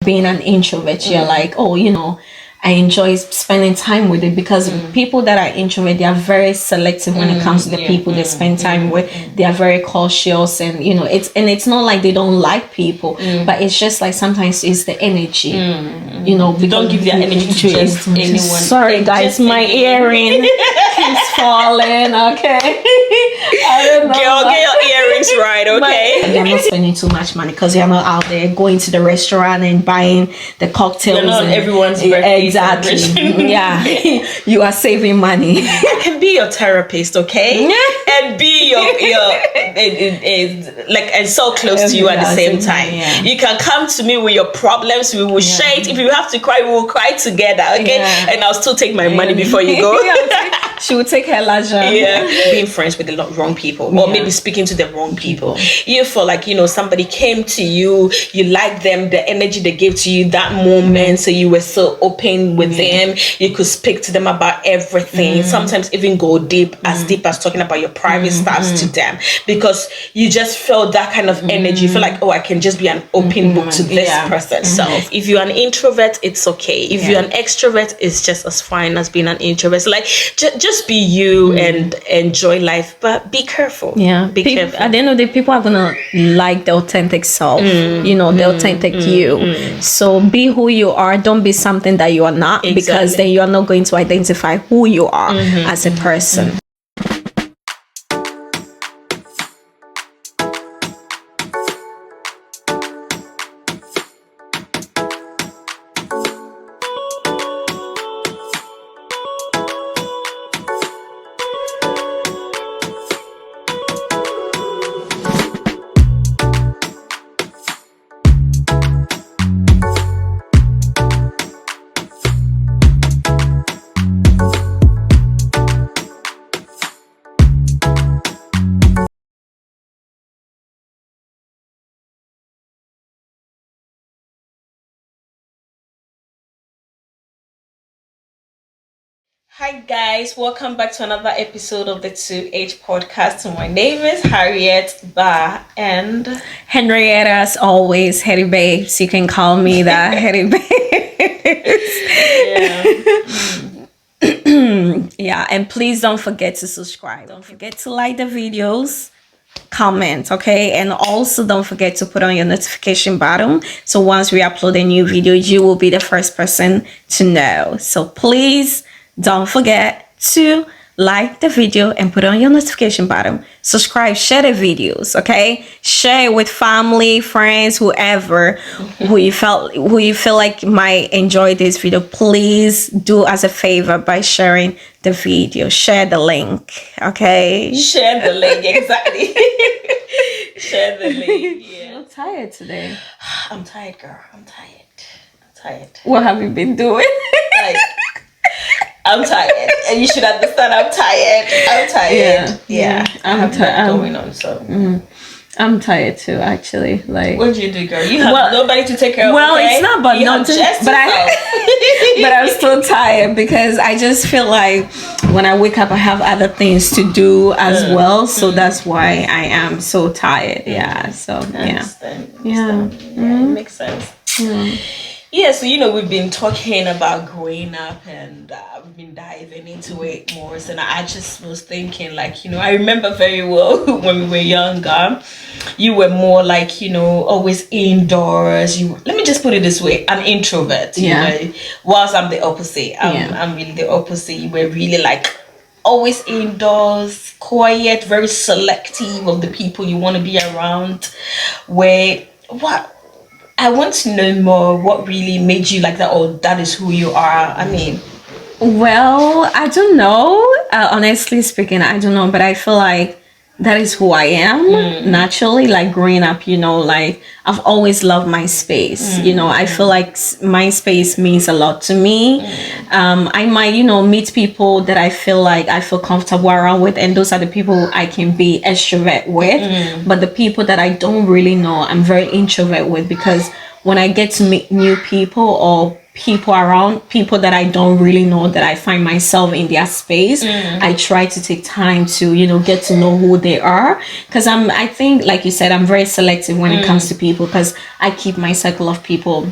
being an introvert, you're like, oh, I enjoy spending time with it, because people that are introvert, they are very selective when it comes to the people they spend time with. They are very cautious, and it's not like they don't like people, but it's just like sometimes it's the energy. Don't give their energy to just anyone. Sorry guys, my earring keeps falling. Okay, I don't know. Girl, get your earrings right, okay? They're not spending too much money because you're not out there going to the restaurant and buying the cocktails. You're not everyone's birthday. Exactly. Yeah. You are saving money. I can be your therapist, okay? And be your and so close to you at the same time. Yeah. You can come to me with your problems. We will share it. If you have to cry, we will cry together, okay? Yeah. And I'll still take my money before you go. She will take her leisure. Yeah. Being friends with the wrong people, or maybe speaking to the wrong people. You feel like, somebody came to you, you like them, the energy they gave to you that moment, so you were so open with them. You could speak to them about everything. Sometimes even go deep as talking about your private stuff to them, because you just feel that kind of energy. You feel like, oh, I can just be an open book to this person. So if you're an introvert, it's okay. If you're an extrovert, it's just as fine as being an introvert. So like just be you and enjoy life, but be careful. Be careful. At the end of the day, people are gonna like the authentic self, the authentic you. So be who you are. Don't be something that you are not, because then you are not going to identify who you are as a person. Hi guys, welcome back to another episode of the 2H podcast. My name is Harriet Ba and Henrietta, as always, Hetty Babes. You can call me that, Hetty Babes. Yeah, and please don't forget to subscribe. Don't forget to like the videos, comment, okay? And also don't forget to put on your notification button, so once we upload a new video, you will be the first person to know. So please don't forget to like the video and put on your notification button. Subscribe, share the videos, okay? Share it with family, friends, whoever who you feel like might enjoy this video. Please do us a favor by sharing the video. Share the link, okay? Share the link, exactly. Share the link. Yeah. I'm tired today. I'm tired, girl. I'm tired. What have you been doing? I'm tired, and you should understand. I'm tired. Yeah. I'm tired. Going on, so I'm tired too, actually. Like, what did you do, girl? You have nobody to take care of. Well, okay? it's not about nothing, but I'm still tired, because I just feel like when I wake up, I have other things to do as well. So that's why I am so tired. Yeah. So understand. It Makes sense. Yeah, so we've been talking about growing up, and we've been diving into it more. So I just was thinking, I remember very well when we were younger, you were more like, always indoors. Let me just put it this way, an introvert. Whilst I'm the opposite. I'm really the opposite. You were really like always indoors, quiet, very selective of the people you want to be around. I want to know more what really made you like that, or that is who you are. I mean, well, I don't know. Honestly speaking, I don't know, but I feel like that is who I am naturally. Like growing up, like I've always loved my space. I feel like my space means a lot to me. I might, meet people that I feel like I feel comfortable around with, and those are the people I can be extrovert with. But the people that I don't really know, I'm very introvert with, because when I get to meet new people, or people around people that I don't really know, that I find myself in their space, I try to take time to get to know who they are, because I think, like you said, I'm very selective when it comes to people, because I keep my circle of people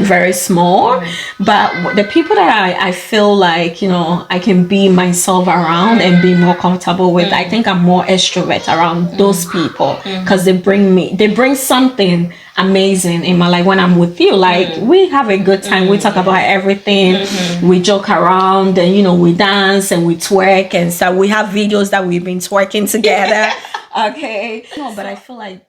very small, but the people that I feel like, you know, I can be myself around and be more comfortable with, I think I'm more extrovert around those people, because they bring something amazing in my life when I'm with you. Like we have a good time, we talk about everything, we joke around, and you know, we dance and we twerk, and so we have videos that we've been twerking together. Okay, no, but I feel like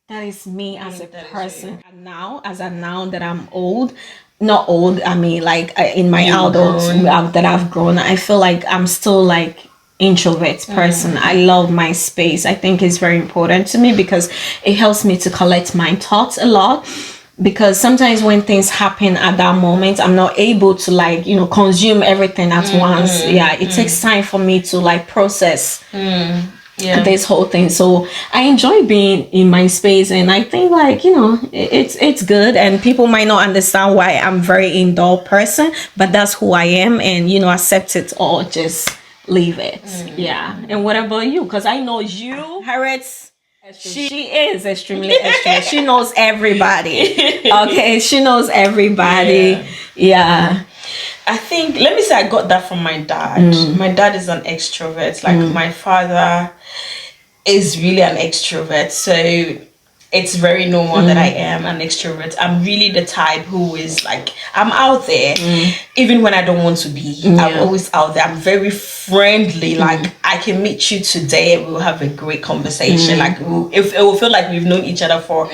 that is me as a person. And now, now that I'm old, not old, I mean, like in my adult that I've grown, I feel like I'm still like introvert person. I love my space. I think it's very important to me because it helps me to collect my thoughts a lot. Because sometimes when things happen at that moment, I'm not able to, like, you know, consume everything at once. Yeah, it takes time for me to like process this whole thing. So I enjoy being in my space, and I think, like, you know, it's good, and people might not understand why I'm very indoor person, but that's who I am, and you know, accept it or just leave it. Yeah. And what about you? Because I know you, Harriet, she is extremely extrovert. She knows everybody. Okay, she knows everybody. Yeah. I think, let me say, I got that from my dad. My dad is an extrovert. Like my father is really an extrovert. So it's very normal that I am an extrovert. I'm really the type who is like, I'm out there even when I don't want to be. I'm always out there. I'm very friendly. Like I can meet you today and we'll have a great conversation. Like it will feel like we've known each other for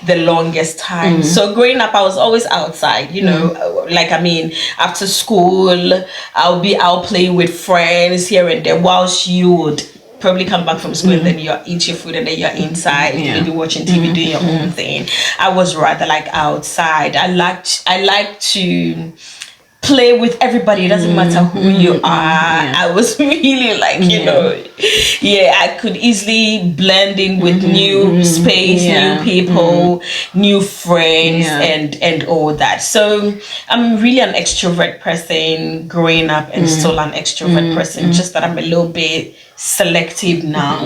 the longest time. So growing up, I was always outside, you know, like, I mean, after school, I'll play with friends here and there, whilst you would probably come back from school and then you eat your food and then you're inside, maybe watching TV, doing your own thing. I was rather like outside. I like to play with everybody. It doesn't matter who you are. I was really like, you know, I could easily blend in with new space, new people, new friends, and all that. So I'm really an extrovert person growing up, and still an extrovert person, just that I'm a little bit selective now,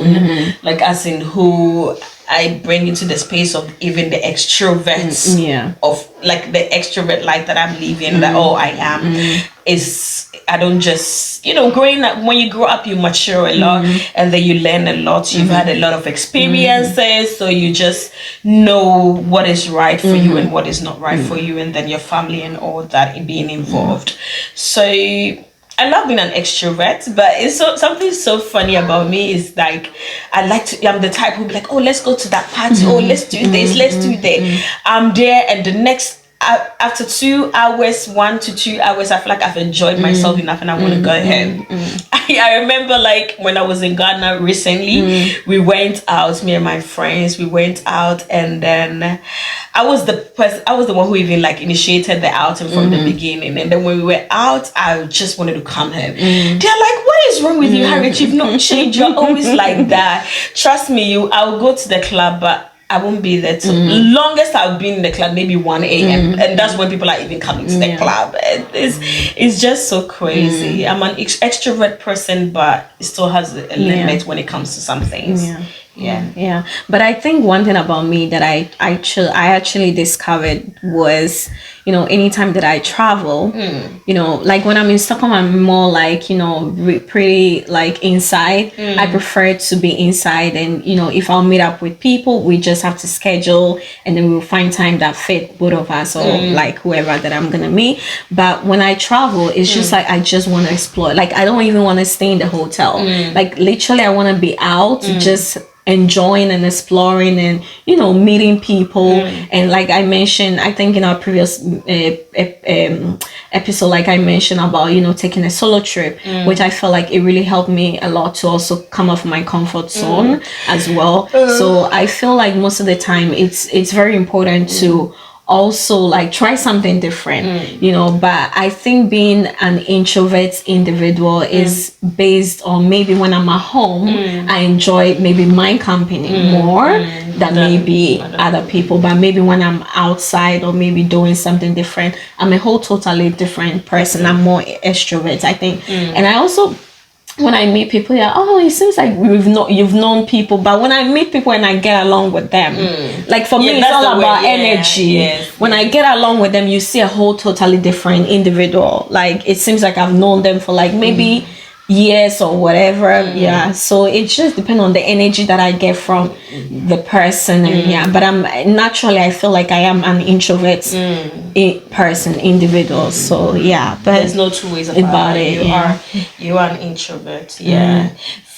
like as in who I bring into the space of even the extroverts of like the extrovert life that I'm living, that all I am is, I don't just, you know, growing up, when you grow up you mature a lot, and then you learn a lot, you've had a lot of experiences, so you just know what is right for you and what is not right for you, and then your family and all that being involved. So I love being an extrovert, but it's something so funny about me is like, I'm the type who be like, oh, let's go to that party, oh, let's do this, let's do that. I'm there, and the next, after 2 hours, 1 to 2 hours, I feel like I've enjoyed myself enough and I want to go home. I remember, like, when I was in Ghana recently, we went out, me and my friends, we went out, and then I was the one who even like initiated the outing from the beginning. And then when we were out, I just wanted to come home. They're like, what is wrong with you, Harriet? You've not changed. You're always like that. Trust me, I'll go to the club, but I won't be there till longest I've been in the club, maybe 1 a.m. And that's when people are even coming to the club. And it's just so crazy. I'm an extrovert person, but it still has a limit when it comes to some things. Yeah. But I think one thing about me that I actually discovered was, you know, anytime that I travel, you know, like when I'm in Stockholm, I'm more like, you know, pretty like inside. I prefer to be inside, and you know, if I'll meet up with people, we just have to schedule, and then we'll find time that fit both of us, or like whoever that I'm gonna meet. But when I travel, it's just like I just want to explore. Like I don't even want to stay in the hotel. Like literally, I want to be out, just enjoying and exploring, and you know, meeting people. And like I mentioned, I think in our previous episode, like I mentioned about, you know, taking a solo trip, which I felt like it really helped me a lot to also come off my comfort zone as well. So I feel like most of the time it's very important to also like try something different, you know. But I think being an introvert individual is based on, maybe when I'm at home, I enjoy maybe my company more than maybe other people. But maybe when I'm outside or maybe doing something different, I'm a whole totally different person. I'm more extrovert, I think. And I also when I meet people, yeah, oh, it seems like you've known people, but when I meet people and I get along with them, like for me, it's all about energy. When I get along with them, you see a whole totally different individual. Like it seems like I've known them for like maybe years or whatever. Yeah, so it just depends on the energy that I get from the person. And but I feel like I am an introvert individual. So yeah, but there's no two ways about it. You are an introvert.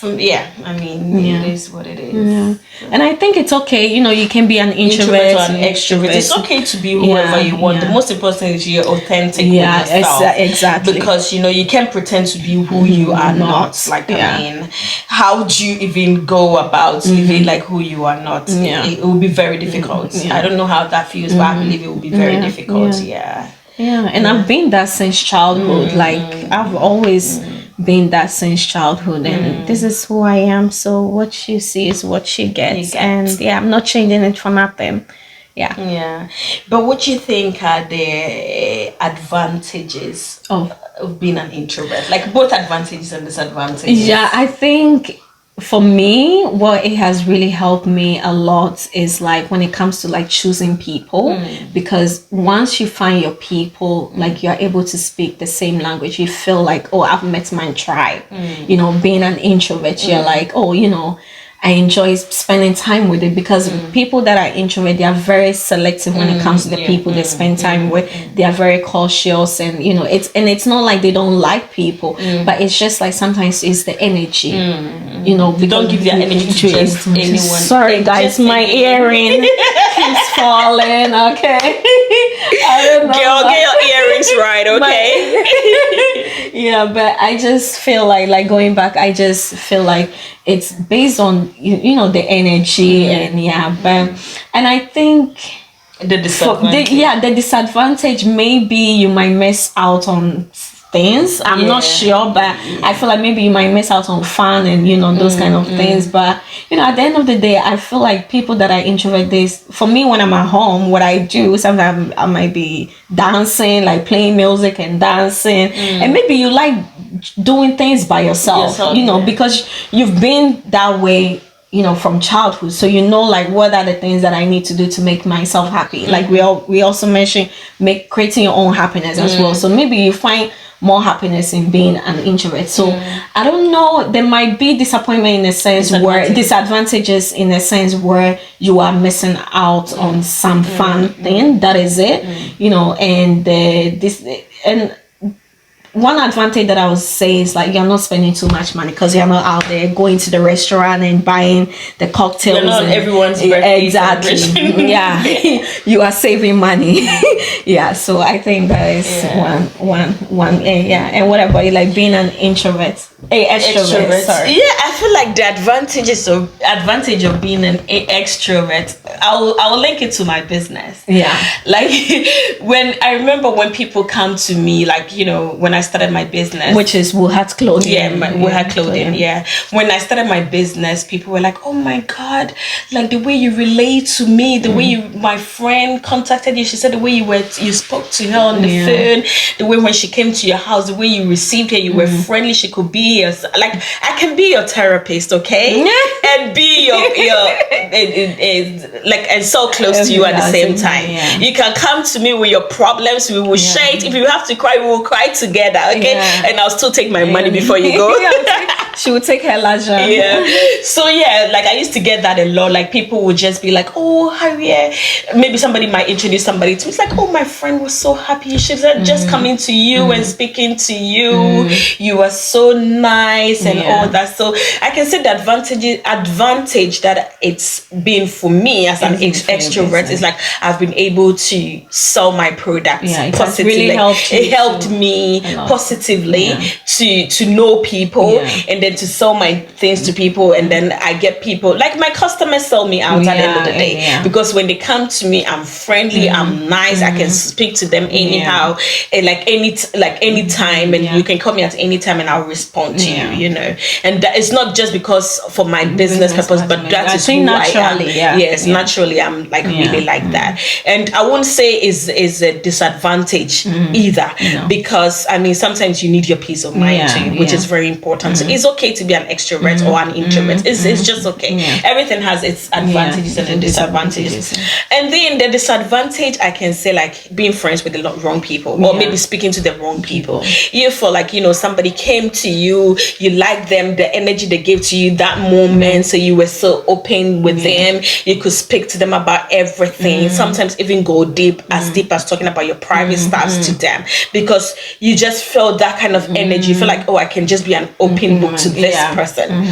I mean, it is what it is. And I think it's okay, you can be an introvert or an extrovert. It's okay to be whoever you want. The most important thing is you're authentic with yourself. Exactly. Because you can't pretend to be who you are not. Like I mean, how do you even go about living like who you are not? It will be very difficult. I don't know how that feels, but I believe it will be very difficult. And I've been that since childhood. Like I've always been that since childhood, and this is who I am. So what you see is what you get. And I'm not changing it for nothing. But what do you think are the advantages of being an introvert? Like both advantages and disadvantages. I think for me, what it has really helped me a lot is like when it comes to like choosing people, because once you find your people, like you're able to speak the same language, you feel like, oh, I've met my tribe. Being an introvert, you're like, oh, I enjoy spending time with it, because people that are introvert, they are very selective when it comes to the people they spend time with. They are very cautious, and it's not like they don't like people, but it's just like sometimes it's the energy. They don't give their energy to just anyone. Sorry guys, my earring keeps falling. Okay, I don't know. Girl, get your earrings right, okay? But I just feel like going back, I just feel like it's based on the energy. And I think the disadvantage. The disadvantage, maybe you might miss out on things. I'm not sure, but I feel like maybe you might miss out on fun and those kind of things. But at the end of the day, I feel like people that are introvert, for me, when I'm at home, what I do, sometimes I might be dancing, like playing music and dancing, and maybe you like doing things by yourself, because you've been that way from childhood, so like what are the things that I need to do to make myself happy. Like we also mentioned creating your own happiness as well. So maybe you find more happiness in being an introvert. So I don't know, there might be disappointment in a sense where disadvantages in a sense where you are missing out on some fun thing. That is it. And one advantage that I would say is like you're not spending too much money, because you're not out there going to the restaurant and buying the cocktails. You're not everyone's birthday. Exactly. You are saving money. So I think that is one. And what about you, like being an introvert? Extrovert. Sorry. I feel like the advantage of being an extrovert, I will link it to my business. Like I remember when people come to me, like when I started my business, which is Woolhat Clothing. Woolhat Clothing. When I started my business, people were like, "Oh my God, like the way you relate to me, the way my friend contacted you. She said the way you spoke to her on the phone, the way when she came to your house, the way you received her, you were friendly. She could be like I can be your therapist, okay, and be your like and so close to you at the same time. You can come to me with your problems. We will share it. If you have to cry, we will cry together, okay? And I'll still take my money before you go. She would take her leisure. So like I used to get that a lot. Like people would just be like, "Oh, Harriet." Maybe somebody might introduce somebody to me. It's like, "Oh, my friend was so happy. She's just coming to you and speaking to you. You are so nice and all that." So I can say the advantage that it's been for me as an extrovert is like I've been able to sell my product positively. Really it helped me positively to know people and then to sell my things to people, and then I get people like my customers sell me out at the end of the day because when they come to me, I'm friendly, I'm nice, I can speak to them anyhow, and like any time, and you can call me at any time and I'll respond to you, and that is not just because for my business purpose, but that is who naturally, I am. Naturally I'm like really like that, and I won't say is a disadvantage either, because I mean sometimes you need your peace of mind too, which is very important. So it's okay to be an extrovert or an introvert. It's just okay. Everything has its advantages and disadvantages. And then the disadvantage, I can say, like being friends with the wrong people, or maybe speaking to the wrong people. You feel like, somebody came to you, you like them, the energy they gave to you that moment, so you were so open with them, you could speak to them about everything, sometimes even go deep as talking about your private stuff to them, because you just felt that kind of energy. You feel like, oh, I can just be an open book to this person,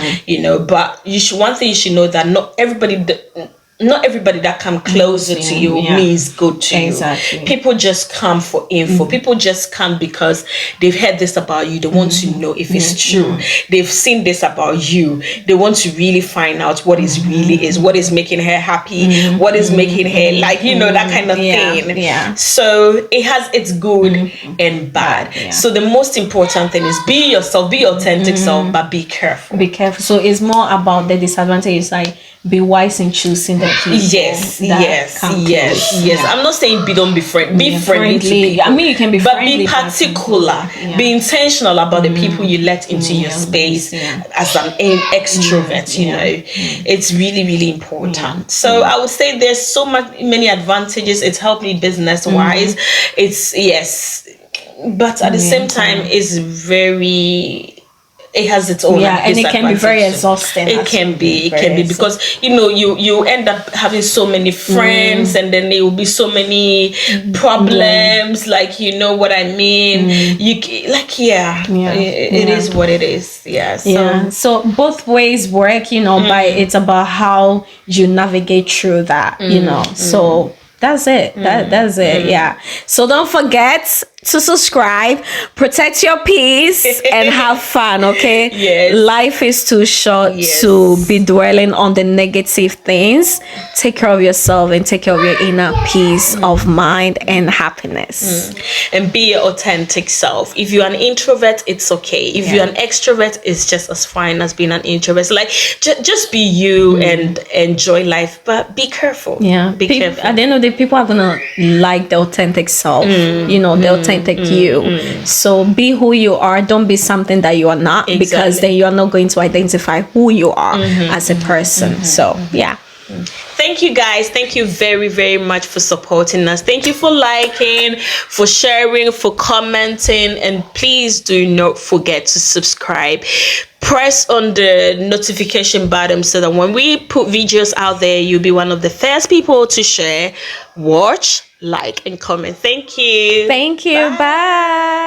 but one thing you should know, that not everybody that come closer to you means good to you. People just come for info. People just come because they've heard this about you. They want to know if it's true. They've seen this about you. They want to really find out what is what is making her happy, what is making her like, that kind of thing. So it has its good and bad. So the most important thing is be yourself, be your authentic self, but be careful. Be careful. So it's more about the disadvantages, like be wise in choosing the people. Yes. I'm not saying don't be friendly. Be friendly to people. I mean, you can be friendly, but be particular. Be intentional about the people you let into your space as an extrovert. It's really, really important. So I would say there's so many advantages. It's helped me business wise. But at the same time, it's very. It has its own and it can be very exhausting. It can be because you end up having so many friends, and then there will be so many problems. Like, what I mean. It is what it is. So both ways work. But it's about how you navigate through that. So. That's it. That's it. So don't forget to subscribe, protect your peace, and have fun. Okay. Yes. Life is too short to be dwelling on the negative things. Take care of yourself and take care of your inner peace of mind and happiness. And be your authentic self. If you're an introvert, it's okay. If you're an extrovert, it's just as fine as being an introvert. So, like, just be you and enjoy life, but be careful. Be careful. At the end of the day, people are gonna like the authentic self. The authentic you. So be who you are. Don't be something that you are not, because then you are not going to identify who you are as a person. So thank you guys. Thank you very, very much for supporting us. Thank you for liking, for sharing, for commenting, and please do not forget to subscribe. Press on the notification button so that when we put videos out there, you'll be one of the first people to share, watch, like, and comment. Thank you. Bye.